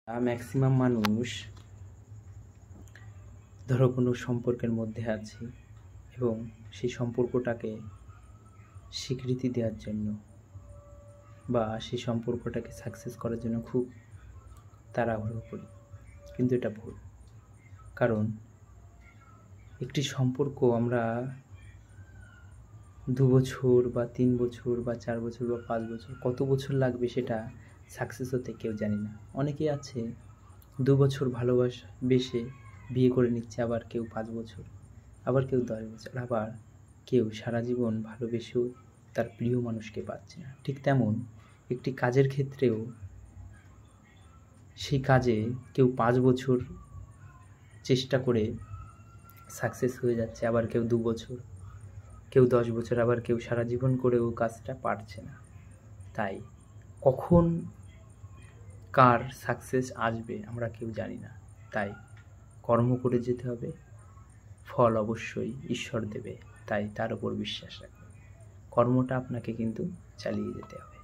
Maximum মানুষ ধরো কোনো সম্পর্কের মধ্যে আছে এবং সেই সম্পর্কটাকে স্বীকৃতি দেওয়ার জন্য বা সেই সম্পর্কটাকে সাকসেস করার জন্য খুব তাড়াহুড়ো করি, কিন্তু এটা ভুল। কারণ একটি সম্পর্ক আমরা 2 বছর বা 3 বছর বা 4 বছর বা 5 বছর কত বছর লাগবে সেটা সাকসেস হতে কেউ জানি না। অনেকেই আছে 2 বছর বেশে বিয়ে করে নিচ্ছে, আবার কেউ 5 বছর, আবার কেউ 10 বছর, আবার কেউ সারা জীবন ভালোবেসেও তার প্রিয় মানুষকে পাচ্ছে না। ঠিক তেমন একটি কাজের ক্ষেত্রেও সেই কাজে কেউ 5 বছর চেষ্টা করে সাকসেস হয়ে যাচ্ছে, আবার কেউ 2 বছর, কেউ 10 বছর, আবার কেউ সারা জীবন করেও কাজটা পারছে না। তাই কখন কার সাকসেস আসবে আমরা কেউ জানি না। তাই কর্ম করে যেতে হবে, ফল অবশ্যই ঈশ্বর দেবে, তাই তার উপর বিশ্বাস রাখবে। কর্মটা আপনাকে কিন্তু চালিয়ে যেতে হবে।